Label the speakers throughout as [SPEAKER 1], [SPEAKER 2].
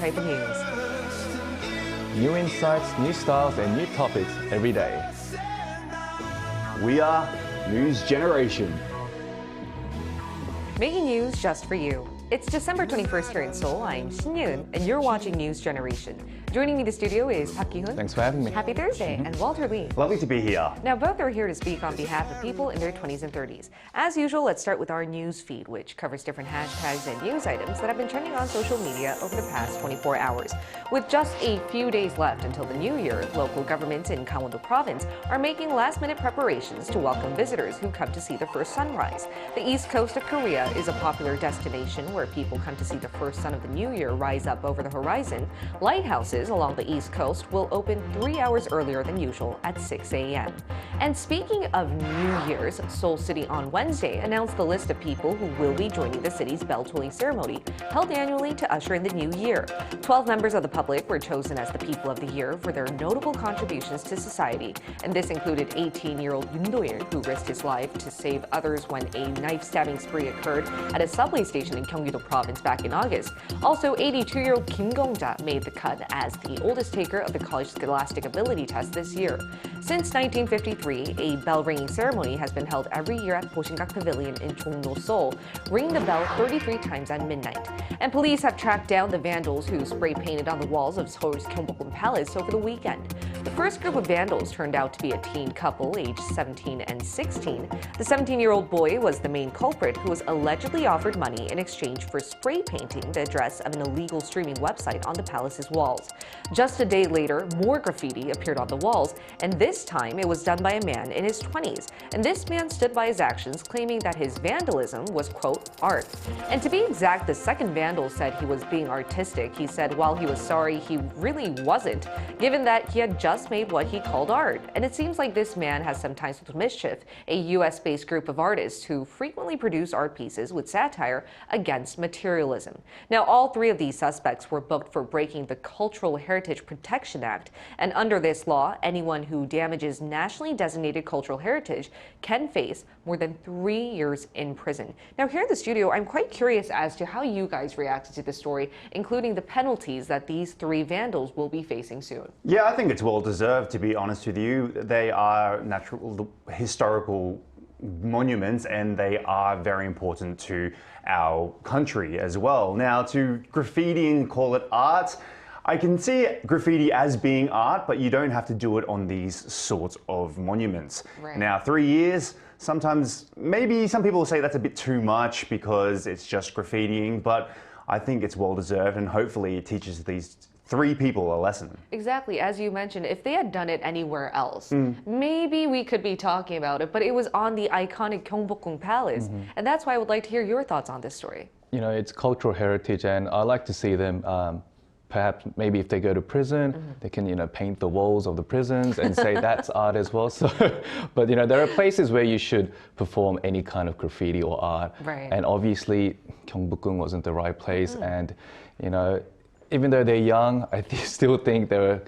[SPEAKER 1] type of news.
[SPEAKER 2] New insights, new styles, and new topics every day.
[SPEAKER 3] We are News Generation.
[SPEAKER 1] Making news just for you. It's December 21st here in Seoul. I'm Yearend, and you're watching News Generation. Joining me in the studio is Park Ki-hoon.
[SPEAKER 2] Thanks for having me.
[SPEAKER 1] Happy Thursday, and Walter Lee.
[SPEAKER 3] Lovely to be here.
[SPEAKER 1] Now, both are here to speak on behalf of people in their 20s and 30s. As usual, let's start with our news feed, which covers different hashtags and news items that have been trending on social media over the past 24 hours. With just a few days left until the new year, local governments in Gangwon-do province are making last-minute preparations to welcome visitors who come to see the first sunrise. The east coast of Korea is a popular destination where people come to see the first sun of the new year rise up over the horizon. Lighthouses along the east coast will open 3 hours earlier than usual at 6 a.m. And speaking of New Year's, Seoul City on Wednesday announced the list of people who will be joining the city's bell-tolling ceremony, held annually to usher in the new year. 12 members of the public were chosen as the People of the Year for their notable contributions to society, and this included 18-year-old Yoon Do-il, who risked his life to save others when a knife-stabbing spree occurred at a subway station in Gyeonggi-do province back in August. Also, 82-year-old Kim Gong-ja made the cut as the oldest taker of the college scholastic ability test this year. Since 1953, a bell-ringing ceremony has been held every year at Boshingak Pavilion in Jongno, Seoul, ringing the bell 33 times at midnight. And police have tracked down the vandals who spray-painted on the walls of Seoul's Gyeongbokgung Palace over the weekend. The first group of vandals turned out to be a teen couple aged 17 and 16. The 17-year-old boy was the main culprit, who was allegedly offered money in exchange for spray painting the address of an illegal streaming website on the palace's walls. Just a day later, more graffiti appeared on the walls, and this time it was done by a man in his 20s. And this man stood by his actions, claiming that his vandalism was, quote, art. And to be exact, the second vandal said he was being artistic. He said while he was sorry, he really wasn't, given that he had just made what he called art. And it seems like this man has some ties with Mischief, a US-based group of artists who frequently produce art pieces with satire against materialism. Now, all three of these suspects were booked for breaking the Cultural Heritage Protection Act, and under this law, anyone who damages nationally designated cultural heritage can face more than 3 years in prison. Now, here in the studio, I'm quite curious as to how you guys reacted to the story, including the penalties that these three vandals will be facing soon.
[SPEAKER 3] Yeah, I think it's well deserved, to be honest with you. They are natural, historical monuments, and they are very important to our country as well. Now, to graffiti and call it art, I can see graffiti as being art, but you don't have to do it on these sorts of monuments.
[SPEAKER 1] Right.
[SPEAKER 3] Now, 3 years, sometimes, maybe some people say that's a bit too much because it's just graffitiing, but I think it's well deserved, and hopefully it teaches these three people a lesson.
[SPEAKER 1] Exactly. As you mentioned, if they had done it anywhere else, maybe we could be talking about it, but it was on the iconic Gyeongbokgung Palace. And that's why I would like to hear your thoughts on this story.
[SPEAKER 2] You know, it's cultural heritage, and I like to see them perhaps maybe if they go to prison, they can, you know, paint the walls of the prisons and say that's art as well. So, but you know, there are places where you should perform any kind of graffiti or art.
[SPEAKER 1] Right.
[SPEAKER 2] And obviously, Gyeongbokgung wasn't the right place. And, you know, even though they're young, I still think they're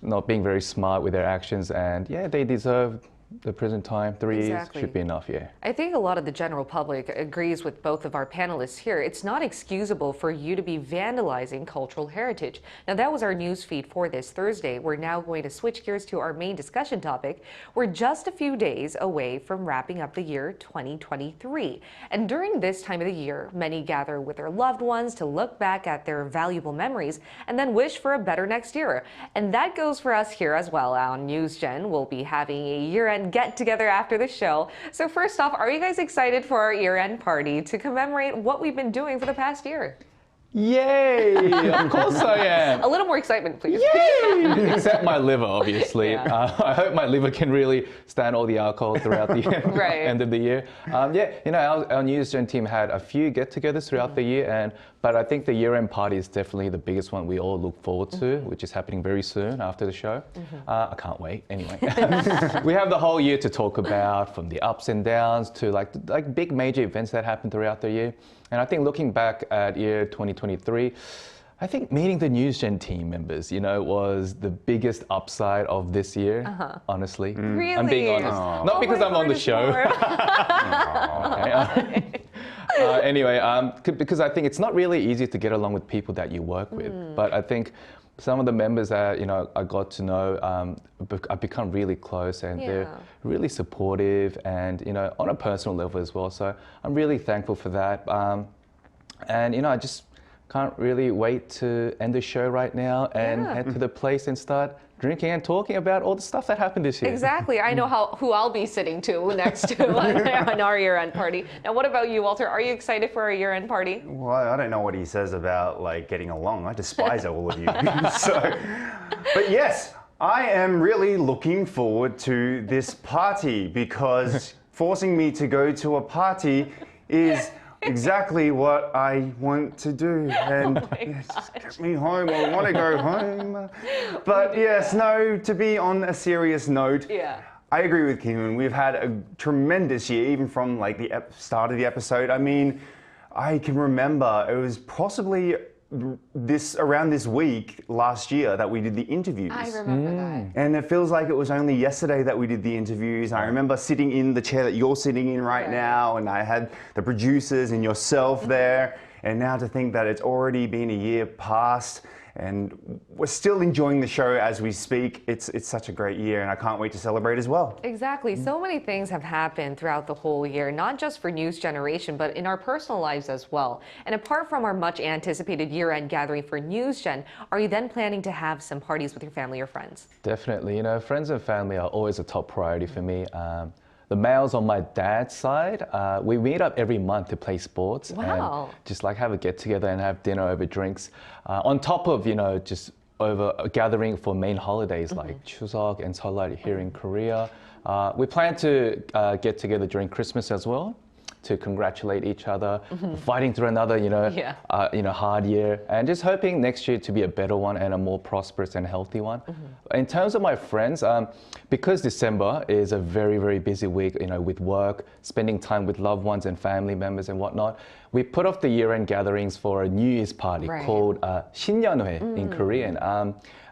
[SPEAKER 2] not being very smart with their actions. And yeah, they deserve the prison time. 3 years should be enough, yeah.
[SPEAKER 1] I think a lot of the general public agrees with both of our panelists here. It's not excusable for you to be vandalizing cultural heritage. Now, that was our news feed for this Thursday. We're now going to switch gears to our main discussion topic. We're just a few days away from wrapping up the year 2023. And during this time of the year, many gather with their loved ones to look back at their valuable memories and then wish for a better next year. And that goes for us here as well on News Gen. We'll be having a year-end get-together after the show. So first off, are you guys excited for our year-end party to commemorate what we've been doing for the past year?
[SPEAKER 2] Yay! Of course I am.
[SPEAKER 1] A little more excitement, please.
[SPEAKER 2] Yay! Except my liver, obviously.
[SPEAKER 1] Yeah.
[SPEAKER 2] I hope my liver can really stand all the alcohol throughout the end of the year. Yeah, you know, our News Gen team had a few get-togethers throughout the year, but I think the year-end party is definitely the biggest one we all look forward to, which is happening very soon after the show. I can't wait. Anyway, we have the whole year to talk about, from the ups and downs to like big major events that happened throughout the year. And I think looking back at year 2023, I think meeting the News Gen team members, you know, was the biggest upside of this year, honestly.
[SPEAKER 1] Really?
[SPEAKER 2] I'm being honest. Not because I'm on the show. Anyway, because I think it's not really easy to get along with people that you work with, but I think some of the members that I got to know, I've become really close, and they're really supportive, and on a personal level as well. So I'm really thankful for that, and I just can't really wait to end the show right now and head to the place and start drinking and talking about all the stuff that happened this year.
[SPEAKER 1] Exactly. I know who I'll be sitting to next to on our year-end party. Now, what about you, Walter? Are you excited for our year-end party?
[SPEAKER 3] Well, I don't know what he says about like getting along. I despise all of you. But yes, I am really looking forward to this party because forcing me to go to a party is exactly what I want to do, and just get me home. I want to go home. But yes, no, to be on a serious note, I agree with Kim. We've had a tremendous year, even from like the start of the episode. I mean, I can remember it was possibly around this week last year that we did the interviews.
[SPEAKER 1] I remember that.
[SPEAKER 3] And it feels like it was only yesterday that we did the interviews. I remember sitting in the chair that you're sitting in right now, and I had the producers and yourself there. And now to think that it's already been a year past, and we're still enjoying the show as we speak. It's such a great year, and I can't wait to celebrate as well.
[SPEAKER 1] Exactly. So many things have happened throughout the whole year, not just for News Generation, but in our personal lives as well. And apart from our much anticipated year-end gathering for News Gen, are you then planning to have some parties with your family or friends?
[SPEAKER 2] Definitely. Friends and family are always a top priority for me. The males on my dad's side, we meet up every month to play sports and just like have a get together and have dinner over drinks. On top of, just over a gathering for main holidays like Chuseok and Seollal here in Korea. We plan to get together during Christmas as well, to congratulate each other, fighting through another, hard year, and just hoping next year to be a better one and a more prosperous and healthy one. In terms of my friends, because December is a very, very busy week, with work, spending time with loved ones and family members and whatnot, we put off the year-end gatherings for a New Year's party called 신년회 in Korean,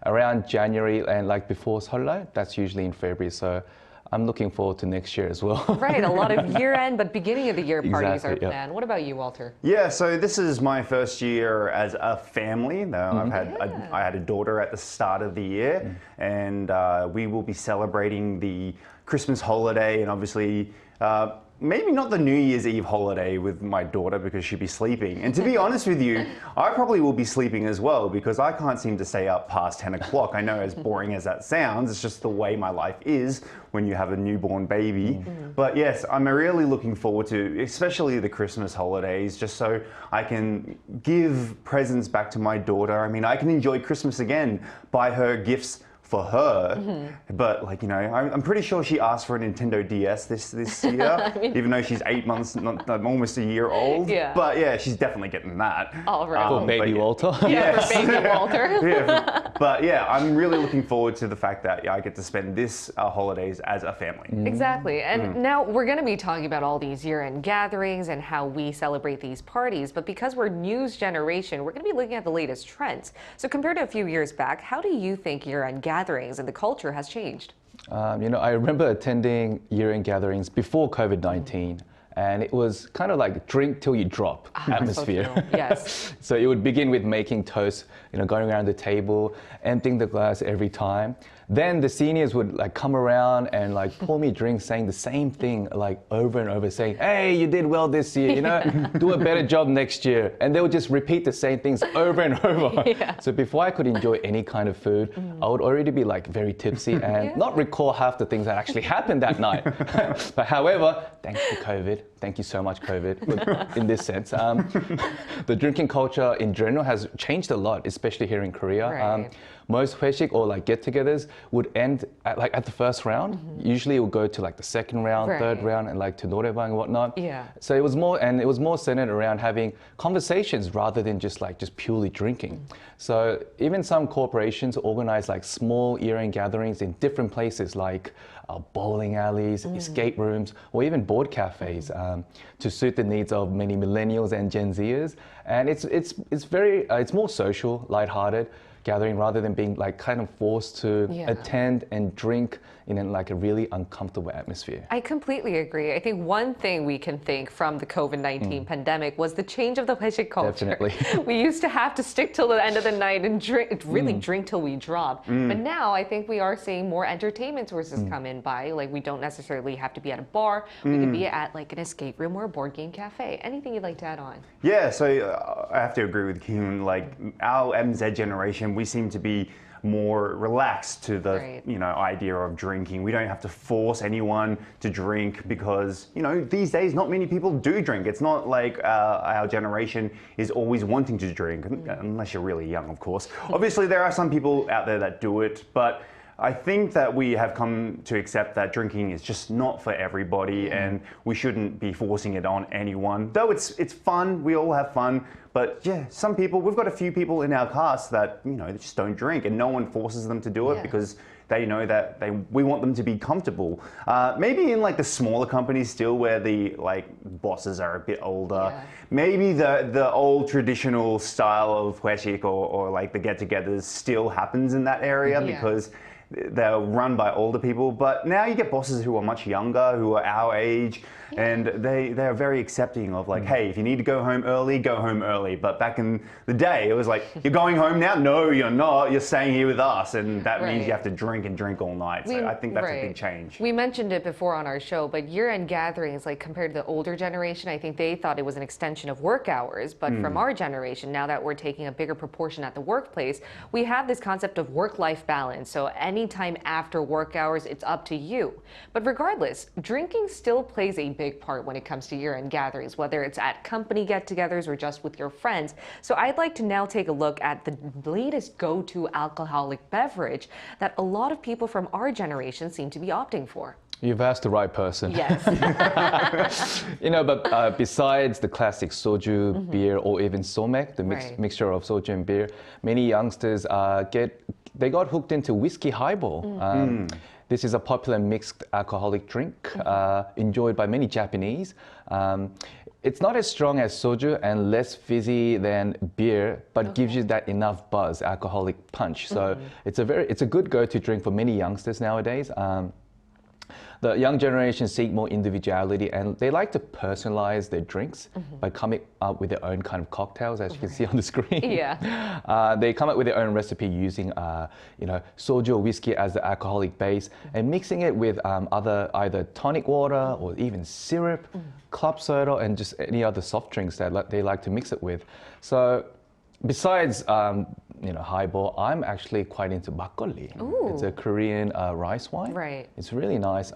[SPEAKER 2] around January, and like before Seollal, that's usually in February. So I'm looking forward to next year as well.
[SPEAKER 1] Right, a lot of year-end, but beginning of the year parties are
[SPEAKER 2] Exactly,
[SPEAKER 1] planned. What about you, Walter?
[SPEAKER 3] Yeah, so this is my first year as a family. Now, I had a daughter at the start of the year, and we will be celebrating the Christmas holiday, and obviously maybe not the New Year's Eve holiday with my daughter because she'll be sleeping. And to be honest with you, I probably will be sleeping as well because I can't seem to stay up past 10 o'clock. I know, as boring as that sounds, it's just the way my life is when you have a newborn baby. But yes, I'm really looking forward to, especially the Christmas holidays, just so I can give presents back to my daughter. I mean, I can enjoy Christmas again, buy her gifts for her, but I'm pretty sure she asked for a Nintendo DS this year, even though she's 8 months, not almost a year old. But yeah, she's definitely getting that.
[SPEAKER 1] All right.
[SPEAKER 2] For baby Walter.
[SPEAKER 1] For baby Walter.
[SPEAKER 3] But yeah, I'm really looking forward to the fact that I get to spend this holidays as a family.
[SPEAKER 1] Exactly. And now we're going to be talking about all these year-end gatherings and how we celebrate these parties. But because we're News Generation, we're going to be looking at the latest trends. So compared to a few years back, how do you think year-end gatherings and the culture has changed?
[SPEAKER 2] I remember attending year-end gatherings before COVID-19, and it was kind of like drink till you drop atmosphere.
[SPEAKER 1] So yes.
[SPEAKER 2] So it would begin with making toast, going around the table, emptying the glass every time. Then the seniors would come around and pour me drinks, saying the same thing over and over, saying, "Hey, you did well this year, do a better job next year." And they would just repeat the same things over and over. So before I could enjoy any kind of food, I would already be very tipsy and not recall half the things that actually happened that night. But however, thanks to COVID, thank you so much, COVID, in this sense, the drinking culture in general has changed a lot, especially here in Korea.
[SPEAKER 1] Right.
[SPEAKER 2] Most 회식 or get-togethers would end at the first round. Usually it would go to the second round, third round, and to 노래방 and whatnot. So it was more centered around having conversations rather than just purely drinking. So even some corporations organize small year-end gatherings in different places bowling alleys, escape rooms, or even board cafes to suit the needs of many millennials and Gen Zers. And it's more social, lighthearted. gathering rather than being like kind of forced to attend and drink in like a really uncomfortable atmosphere.
[SPEAKER 1] I completely agree. I think one thing we can think from the COVID-19 pandemic was the change of the 회식 culture.
[SPEAKER 2] Definitely.
[SPEAKER 1] We used to have to stick till the end of the night and drink till we drop. But now I think we are seeing more entertainment sources come in by. Like we don't necessarily have to be at a bar. We could be at like an escape room or a board game cafe. Anything you'd like to add on?
[SPEAKER 3] Yeah, so I have to agree with Kim. Like our MZ generation, we seem to be more relaxed to the idea of drinking. We don't have to force anyone to drink because these days not many people do drink. It's not like our generation is always wanting to drink, unless you're really young, of course. Obviously, there are some people out there that do it, but I think that we have come to accept that drinking is just not for everybody, and we shouldn't be forcing it on anyone. Though it's fun, we all have fun, but yeah, some people, we've got a few people in our cast that they just don't drink, and no one forces them to do it because they know that we want them to be comfortable. Maybe in like the smaller companies still, where the bosses are a bit older. Maybe the old traditional style of 회식 or like the get-togethers still happens in that area because they're run by older people, but now you get bosses who are much younger, who are our age, and they're very accepting of like, hey, if you need to go home early, go home early. But back in the day, it was like, you're going home now? No, you're not. You're staying here with us, and that means you have to drink and drink all night. So I think that's a big change.
[SPEAKER 1] We mentioned it before on our show, but year-end gatherings, like compared to the older generation, I think they thought it was an extension of work hours. But from our generation, now that we're taking a bigger proportion at the workplace, we have this concept of work-life balance. So anytime after work hours, it's up to you. But regardless, drinking still plays a big part when it comes to year-end gatherings, whether it's at company get-togethers or just with your friends. So I'd like to now take a look at the latest go-to alcoholic beverage that a lot of people from our generation seem to be opting for.
[SPEAKER 2] You've asked the right person.
[SPEAKER 1] Yes.
[SPEAKER 2] But besides the classic soju, beer, or even somek, the mixture of soju and beer, many youngsters they got hooked into whiskey highball. This is a popular mixed alcoholic drink enjoyed by many Japanese. It's not as strong as soju and less fizzy than beer, but gives you that enough buzz, alcoholic punch. So it's a good go-to drink for many youngsters nowadays. The young generation seek more individuality, and they like to personalize their drinks by coming up with their own kind of cocktails, as you can see on the screen. They come up with their own recipe using, soju or whiskey as the alcoholic base, and mixing it with either tonic water or even syrup, club soda, and just any other soft drinks that they like to mix it with. So, besides highball, I'm actually quite into makgeolli. It's a Korean rice wine. It's really nice.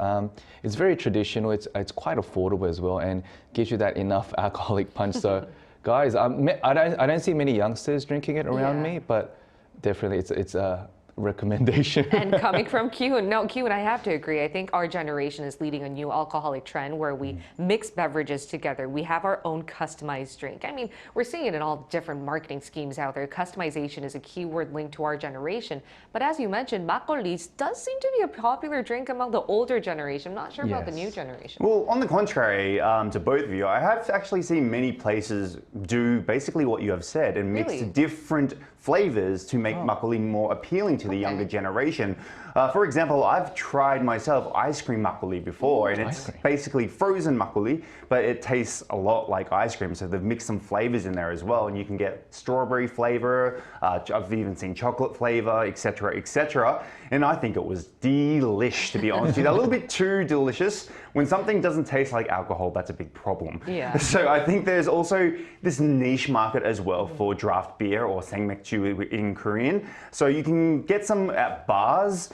[SPEAKER 2] It's very traditional. It's quite affordable as well, and gives you that enough alcoholic punch. So, guys, I don't see many youngsters drinking it around me, but definitely it's a recommendation.
[SPEAKER 1] And coming from Kyun, Kyun, I have to agree. I think our generation is leading a new alcoholic trend where we mix beverages together. We have our own customized drink. I mean, we're seeing it in all different marketing schemes out there. Customization is a keyword linked to our generation. But as you mentioned, makgeolli does seem to be a popular drink among the older generation. I'm not sure about the new generation.
[SPEAKER 3] Well, on the contrary, to both of you, I have actually seen many places do basically what you have said and mix different flavors to make makgeolli more appealing to the younger generation. For example, I've tried myself ice cream makgeolli before, and it's basically frozen makgeolli, but it tastes a lot like ice cream. So they've mixed some flavors in there as well, and you can get strawberry flavor. I've even seen chocolate flavor, etc., etc. And I think it was delish, to be honest with you. A little bit too delicious. When something doesn't taste like alcohol, that's a big problem. So I think there's also this niche market as well for draft beer or sangmekju in Korean. So you can get some at bars.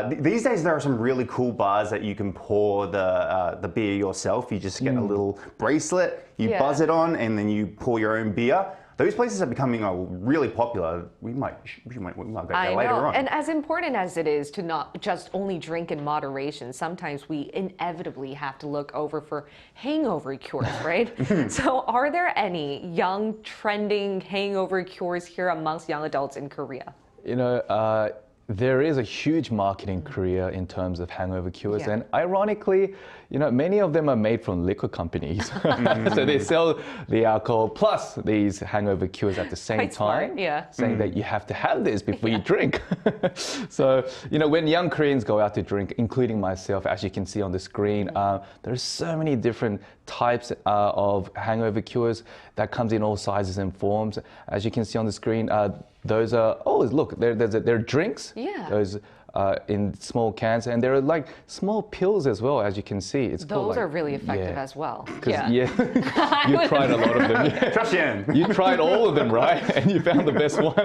[SPEAKER 3] These days there are some really cool bars that you can pour the beer yourself. You just get a little bracelet, you buzz it on, and then you pour your own beer. Those places are becoming really popular. We might go there later on.
[SPEAKER 1] And as important as it is to not just only drink in moderation, sometimes we inevitably have to look over for hangover cures, right? So are there any young, trending hangover cures here amongst young adults in Korea?
[SPEAKER 2] There is a huge market in Korea in terms of hangover cures,
[SPEAKER 1] Yeah.
[SPEAKER 2] and ironically, many of them are made from liquor companies. So they sell the alcohol plus these hangover cures at the same
[SPEAKER 1] Quite smart,
[SPEAKER 2] time,
[SPEAKER 1] yeah.
[SPEAKER 2] saying that you have to have this before you drink. So, when young Koreans go out to drink, including myself, as you can see on the screen, there's so many different types of hangover cures that comes in all sizes and forms. As you can see on the screen, those are, look, they're drinks.
[SPEAKER 1] Yeah.
[SPEAKER 2] Those in small cans, and there are like small pills as well, as you can see.
[SPEAKER 1] Those are really effective as well.
[SPEAKER 2] You tried a lot of them.
[SPEAKER 3] Trushian.
[SPEAKER 2] You tried all of them, right? And you found the best one,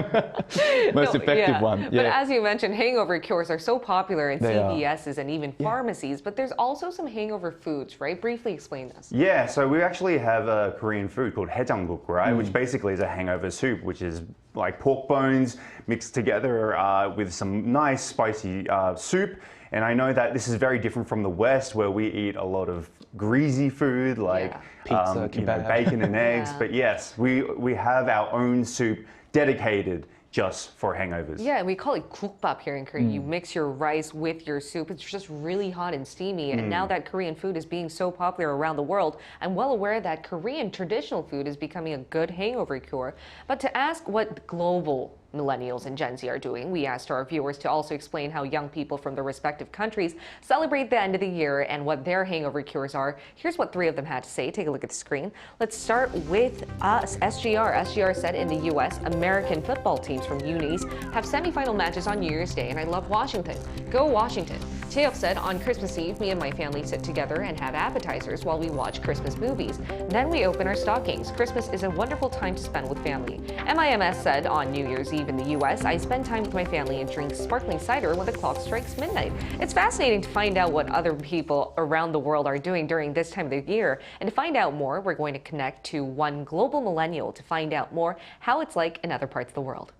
[SPEAKER 2] most effective one.
[SPEAKER 1] But as you mentioned, hangover cures are so popular in
[SPEAKER 2] They are.
[SPEAKER 1] CVSs and even pharmacies, but there's also some hangover foods, right? Briefly explain this.
[SPEAKER 3] Yeah, so we actually have a Korean food called haejangguk, right? Which basically is a hangover soup, which is like pork bones mixed together with some nice spicy soup. And I know that this is very different from the West, where we eat a lot of greasy food like
[SPEAKER 2] pizza, kebab.
[SPEAKER 3] bacon and eggs.
[SPEAKER 1] Yeah.
[SPEAKER 3] But yes, we have our own soup dedicated just for hangovers.
[SPEAKER 1] Yeah, we call it 국밥 here in Korea. You mix your rice with your soup. It's just really hot and steamy. And now that Korean food is being so popular around the world, I'm well aware that Korean traditional food is becoming a good hangover cure. But to ask what global Millennials and Gen Z are doing, we asked our viewers to also explain how young people from their respective countries celebrate the end of the year and what their hangover cures are. Here's what 3 of them had to say. Take a look at the screen. Let's start with us. SGR. SGR said in the U.S., American football teams from unis have semifinal matches on New Year's Day, and I love Washington. Go Washington. Taeyok said, on Christmas Eve, me and my family sit together and have appetizers while we watch Christmas movies. Then we open our stockings. Christmas is a wonderful time to spend with family. MIMS said, on New Year's Eve in the U.S., I spend time with my family and drink sparkling cider when the clock strikes midnight. It's fascinating to find out what other people around the world are doing during this time of the year. And to find out more, we're going to connect to one global millennial to find out more how it's like in other parts of the world.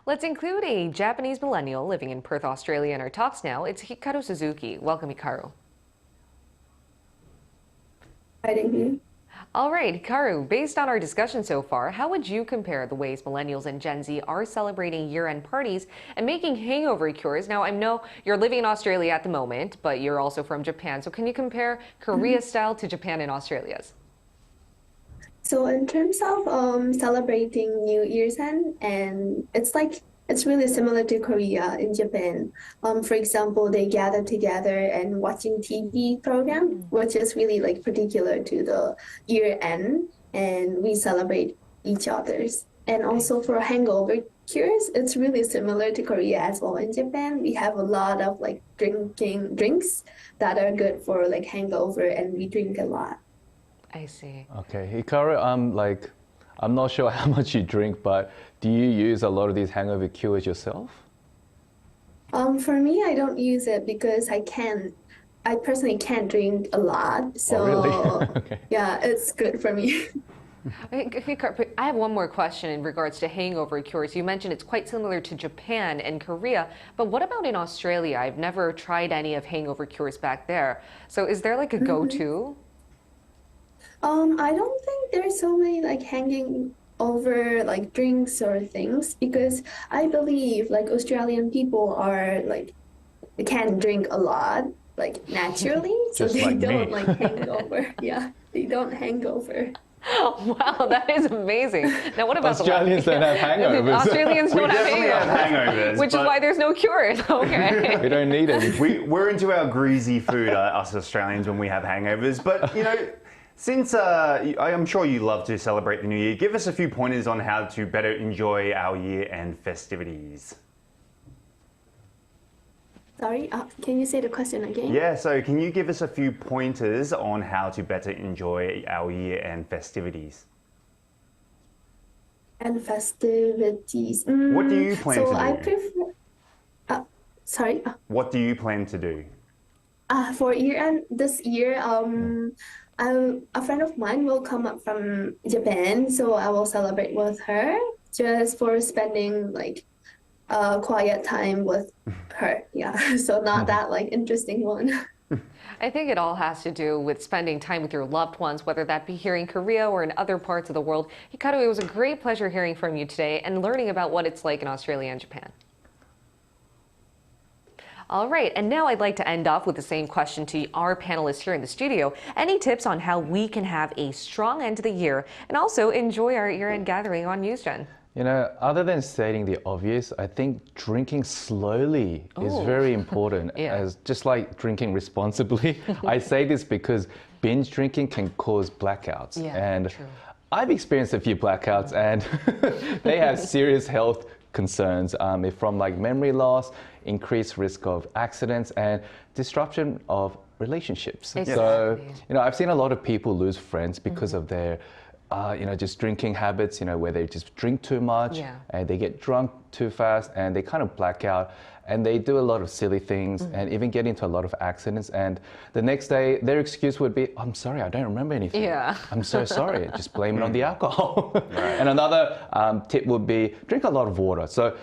[SPEAKER 1] Let's include a Japanese millennial living in Perth, Australia in our talks now. It's Hikaru Suzuki. Welcome, Hikaru.
[SPEAKER 4] Hi, David.
[SPEAKER 1] All right, Hikaru, based on our discussion so far, how would you compare the ways millennials and Gen Z are celebrating year-end parties and making hangover cures? Now, I know you're living in Australia at the moment, but you're also from Japan. So can you compare Korea's style to Japan and Australia's?
[SPEAKER 4] So in terms of celebrating New Year's End, and it's really similar to Korea in Japan. For example, they gather together and watching TV program, which is really like particular to the year end, and we celebrate each other's. And also for hangover cures, it's really similar to Korea as well. In Japan, we have a lot of like drinks that are good for like hangover, and we drink a lot.
[SPEAKER 1] I see.
[SPEAKER 2] Okay, Hikaru, I'm not sure how much you drink, but do you use a lot of these hangover cures yourself?
[SPEAKER 4] For me, I don't use it because I personally can't drink a lot. So
[SPEAKER 2] really? Okay.
[SPEAKER 4] Yeah, it's good for me.
[SPEAKER 1] I have one more question in regards to hangover cures. You mentioned it's quite similar to Japan and Korea, but what about in Australia? I've never tried any of hangover cures back there. So is there like a go-to?
[SPEAKER 4] I don't think there's so many like hanging over like drinks or things, because I believe like Australian people are like can drink a lot like naturally, so
[SPEAKER 2] Just
[SPEAKER 4] they
[SPEAKER 2] like
[SPEAKER 4] don't
[SPEAKER 2] me.
[SPEAKER 4] like hangover. Yeah, they don't hangover.
[SPEAKER 1] Wow, that is amazing. Now, what about
[SPEAKER 2] Australians don't have hangovers.
[SPEAKER 1] Australians don't have
[SPEAKER 3] definitely have hangovers,
[SPEAKER 1] which is
[SPEAKER 3] but-
[SPEAKER 1] why there's no cures. Okay.
[SPEAKER 2] We don't need it.
[SPEAKER 3] We're into our greasy food, us Australians, when we have hangovers. But, since I'm sure you love to celebrate the new year, give us a few pointers on how to better enjoy our year-end festivities.
[SPEAKER 4] Sorry, can you say the question again?
[SPEAKER 3] Yeah, so can you give us a few pointers on how to better enjoy our year-end festivities?
[SPEAKER 4] And festivities.
[SPEAKER 3] What do you plan to do?
[SPEAKER 4] I prefer. Sorry.
[SPEAKER 3] What do you plan to do?
[SPEAKER 4] For year-end this year, a friend of mine will come up from Japan, so I will celebrate with her just for spending like quiet time with her. Yeah, so not that like interesting one.
[SPEAKER 1] I think it all has to do with spending time with your loved ones, whether that be here in Korea or in other parts of the world. Hikaru, it was a great pleasure hearing from you today and learning about what it's like in Australia and Japan. All right, and now I'd like to end off with the same question to our panelists here in the studio. Any tips on how we can have a strong end to the year and also enjoy our year-end gathering on NewsGen?
[SPEAKER 2] You know, other than stating the obvious, I think drinking slowly is very important, as just like drinking responsibly. I say this because binge drinking can cause blackouts. And true. I've experienced a few blackouts and they have serious health concerns from like memory loss, increased risk of accidents, and disruption of relationships. Exactly. So, you know, I've seen a lot of people lose friends because of their just drinking habits, where they just drink too much and they get drunk too fast and they kind of black out and they do a lot of silly things and even get into a lot of accidents. And the next day, their excuse would be, I'm sorry, I don't remember anything. Yeah. I'm so sorry. Just blame it on the alcohol. And another tip would be drink a lot of water. So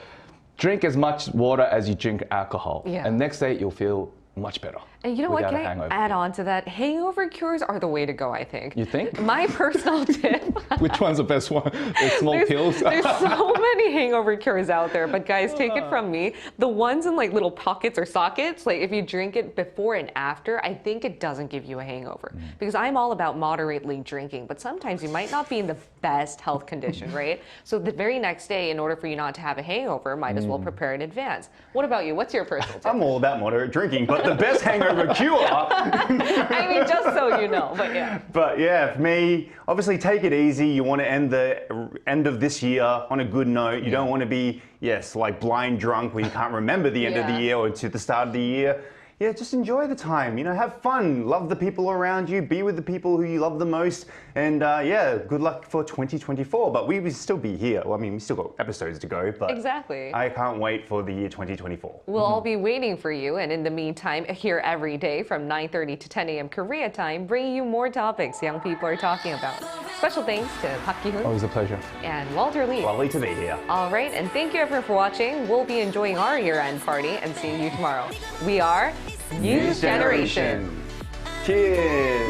[SPEAKER 2] drink as much water as you drink alcohol. And next day, you'll feel much better.
[SPEAKER 1] And you know what, can I add on to that? Hangover cures are the way to go, I think.
[SPEAKER 2] You think?
[SPEAKER 1] My personal tip.
[SPEAKER 2] Which one's the best one? The small pills?
[SPEAKER 1] There's so many hangover cures out there, but guys, take it from me. The ones in like little pockets or sockets, like if you drink it before and after, I think it doesn't give you a hangover. Because I'm all about moderately drinking, but sometimes you might not be in the best health condition, right? So the very next day, in order for you not to have a hangover, might as well prepare in advance. What about you? What's your personal tip?
[SPEAKER 3] I'm all about moderate drinking, but the best hangover cure.
[SPEAKER 1] I mean, just so you know, but yeah.
[SPEAKER 3] But yeah, for me, obviously take it easy. You want to end the end of this year on a good note. You don't want to be, like blind drunk where you can't remember the end of the year or to the start of the year. Yeah, just enjoy the time, have fun, love the people around you, be with the people who you love the most, and good luck for 2024. But we will still be here. Well, I mean, we still got episodes to go, but
[SPEAKER 1] exactly.
[SPEAKER 3] I can't wait for the year 2024.
[SPEAKER 1] We'll all be waiting for you, and in the meantime, here every day from 9:30 to 10 a.m. Korea time, bringing you more topics young people are talking about. Special thanks to Park Ki-hoon.
[SPEAKER 2] Always a pleasure.
[SPEAKER 1] And Walter Lee.
[SPEAKER 3] Lovely to be here.
[SPEAKER 1] All right, and thank you everyone for watching. We'll be enjoying our year-end party and seeing you tomorrow. We are News Generation.
[SPEAKER 3] Cheers!